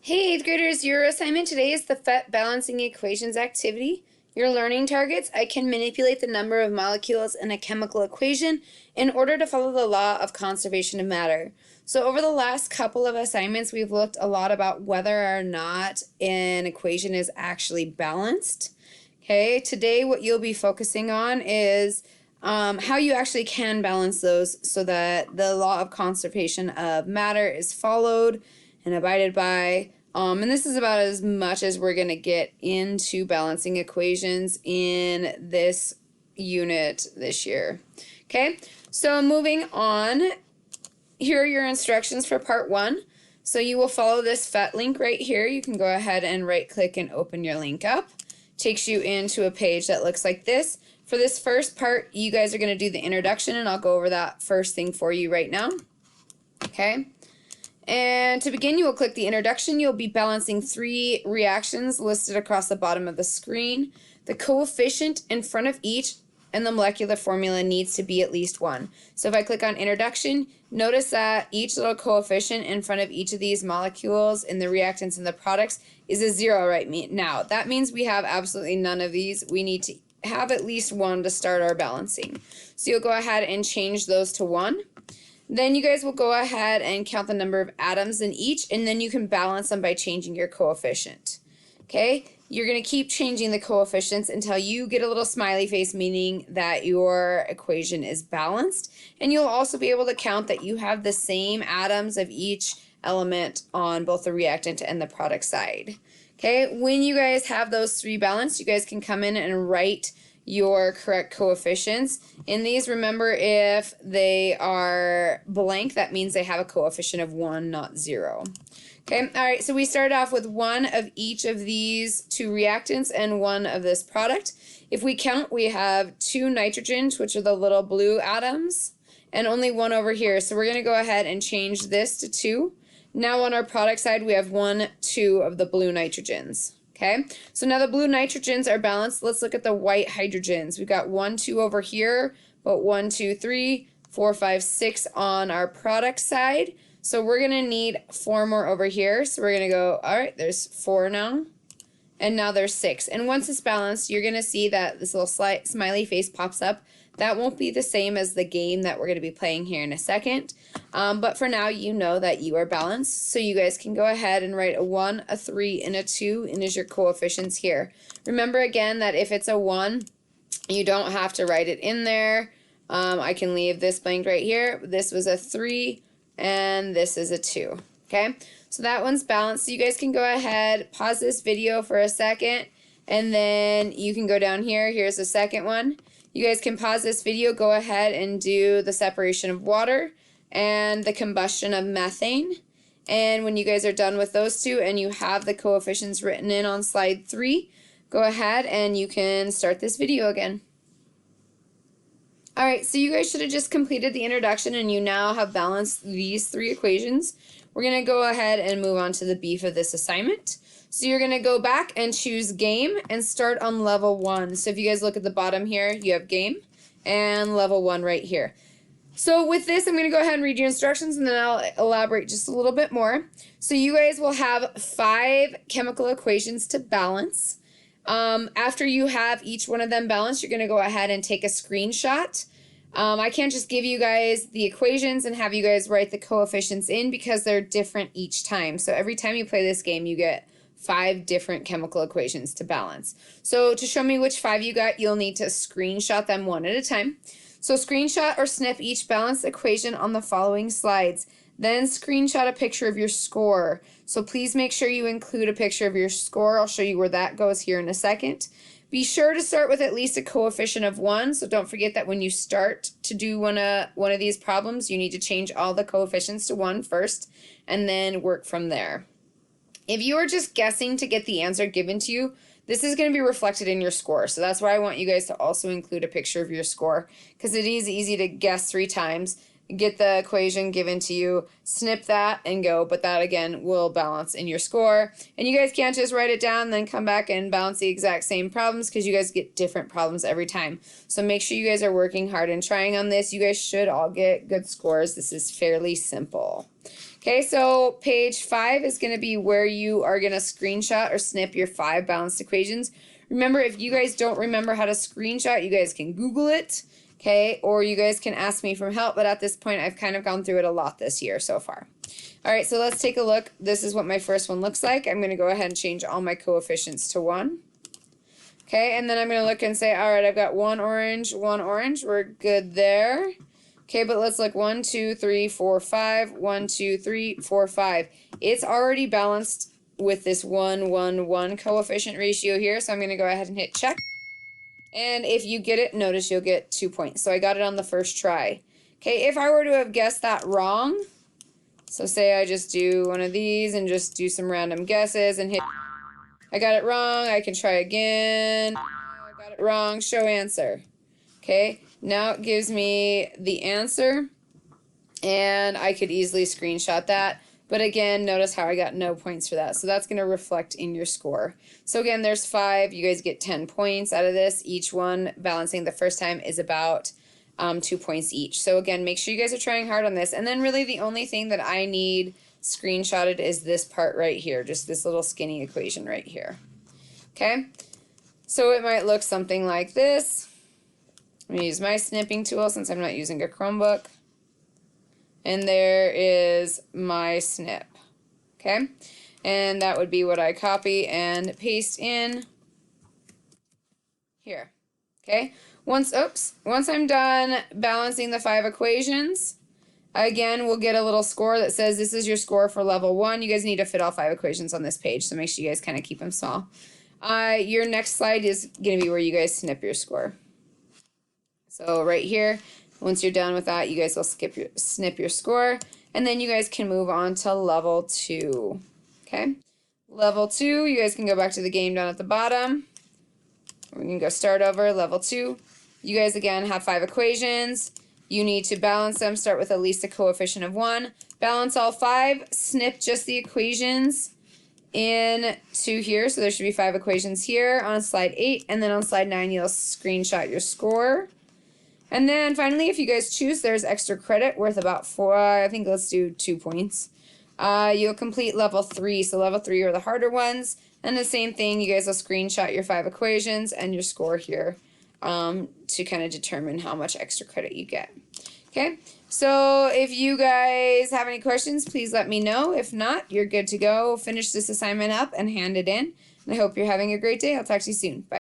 Hey 8th graders, your assignment today is the pHet balancing equations activity. Your learning targets: I can manipulate the number of molecules in a chemical equation in order to follow the law of conservation of matter. So over the last couple of assignments, we've looked a lot about whether or not an equation is actually balanced. Okay, today what you'll be focusing on is how you actually can balance those so that the law of conservation of matter is followed and abided by. And this is about as much as we're going to get into balancing equations in this unit this year. Okay, so moving on, here are your instructions for part 1. So you will follow this pHet link right here. You can go ahead and right click and open your link up. Takes you into a page that looks like this. For this first part, you guys are going to do the introduction, and I'll go over that first thing for you right now. Okay. And to begin, you will click the introduction. You'll be balancing 3 reactions listed across the bottom of the screen. The coefficient in front of each and the molecular formula needs to be at least 1. So if I click on introduction, notice that each little coefficient in front of each of these molecules in the reactants and the products is a 0 right now. That means we have absolutely none of these. We need to have at least 1 to start our balancing. So you'll go ahead and change those to 1. Then you guys will go ahead and count the number of atoms in each, and then you can balance them by changing your coefficient. Okay, you're going to keep changing the coefficients until you get a little smiley face, meaning that your equation is balanced. And you'll also be able to count that you have the same atoms of each element on both the reactant and the product side. Okay, when you guys have those 3 balanced, you guys can come in and write your correct coefficients. In these, remember, if they are blank, that means they have a coefficient of 1, not 0. Okay, all right, so we started off with 1 of each of these 2 reactants and 1 of this product. If we count, we have 2 nitrogens, which are the little blue atoms, and only 1 over here. So we're going to go ahead and change this to 2. Now on our product side, we have 1, 2 of the blue nitrogens. Okay, so now the blue nitrogens are balanced. Let's look at the white hydrogens. We've got 1, 2 over here, but 1, 2, 3, 4, 5, 6 on our product side. So we're going to need 4 more over here. So we're going to go, all right, there's 4 now. And now there's 6. And once it's balanced, you're going to see that this little smiley face pops up. That won't be the same as the game that we're going to be playing here in a second. But for now, you know that you are balanced. So you guys can go ahead and write a 1, a 3, and a 2 in as your coefficients here. Remember again that if it's a 1, you don't have to write it in there. I can leave this blank right here. This was a 3, and this is a 2. Okay, so that one's balanced. So you guys can go ahead, pause this video for a second, and then you can go down here. Here's the second one. You guys can pause this video, go ahead and do the separation of water and the combustion of methane. And when you guys are done with those 2 and you have the coefficients written in on slide 3, go ahead and you can start this video again. Alright, so you guys should have just completed the introduction and you now have balanced these 3 equations. We're going to go ahead and move on to the beef of this assignment. So you're going to go back and choose game and start on level 1. So if you guys look at the bottom here, you have game and level 1 right here. So with this, I'm going to go ahead and read your instructions and then I'll elaborate just a little bit more. So you guys will have 5 chemical equations to balance. After you have each one of them balanced, you're going to go ahead and take a screenshot. I can't just give you guys the equations and have you guys write the coefficients in because they're different each time. So every time you play this game, you get 5 different chemical equations to balance. So to show me which 5 you got, you'll need to screenshot them one at a time. So screenshot or snip each balanced equation on the following slides. Then screenshot a picture of your score. So please make sure you include a picture of your score. I'll show you where that goes here in a second. Be sure to start with at least a coefficient of 1. So don't forget that when you start to do one of these problems, you need to change all the coefficients to 1 first and then work from there. If you are just guessing to get the answer given to you, this is going to be reflected in your score. So that's why I want you guys to also include a picture of your score, because it is easy to guess 3 times, get the equation given to you, snip that and go, but that again will balance in your score. And you guys can't just write it down and then come back and balance the exact same problems because you guys get different problems every time. So make sure you guys are working hard and trying on this. You guys should all get good scores. This is fairly simple. Okay. Okay, so page 5 is going to be where you are going to screenshot or snip your 5 balanced equations. Remember, if you guys don't remember how to screenshot, you guys can Google it, okay, or you guys can ask me for help, but at this point, I've kind of gone through it a lot this year so far. All right, so let's take a look. This is what my first one looks like. I'm going to go ahead and change all my coefficients to 1. Okay, and then I'm going to look and say, all right, I've got 1 orange, 1 orange. We're good there. Okay, but let's look 1, 2, 3, 4, 5. 1, 2, 3, 4, 5. It's already balanced with this 1, 1, 1 coefficient ratio here, so I'm going to go ahead and hit check. And if you get it, notice you'll get 2 points. So I got it on the first try. Okay, if I were to have guessed that wrong, so say I just do one of these and just do some random guesses and hit, I got it wrong, I can try again. I got it wrong, show answer. Okay, now it gives me the answer, and I could easily screenshot that. But again, notice how I got no points for that. So that's going to reflect in your score. So again, there's 5. You guys get 10 points out of this. Each one balancing the first time is about 2 points each. So again, make sure you guys are trying hard on this. And then really the only thing that I need screenshotted is this part right here, just this little skinny equation right here. Okay, so it might look something like this. I'm going to use my snipping tool since I'm not using a Chromebook. And there is my snip. Okay, and that would be what I copy and paste in here. Okay, once I'm done balancing the 5 equations, again, we'll get a little score that says this is your score for level 1. You guys need to fit all 5 equations on this page, so make sure you guys kind of keep them small. Your next slide is going to be where you guys snip your score. So right here, once you're done with that, you guys will snip your score, and then you guys can move on to level 2. Okay, level 2, you guys can go back to the game down at the bottom. We can go start over, level 2. You guys again have 5 equations. You need to balance them, start with at least a coefficient of 1. Balance all 5, snip just the equations into here. So there should be 5 equations here on slide 8, and then on slide 9 you'll screenshot your score. And then finally, if you guys choose, there's extra credit worth about 4, I think let's do 2 points. You'll complete level 3, so level 3 are the harder ones. And the same thing, you guys will screenshot your 5 equations and your score here to kind of determine how much extra credit you get. Okay, so if you guys have any questions, please let me know. If not, you're good to go. Finish this assignment up and hand it in. And I hope you're having a great day. I'll talk to you soon. Bye.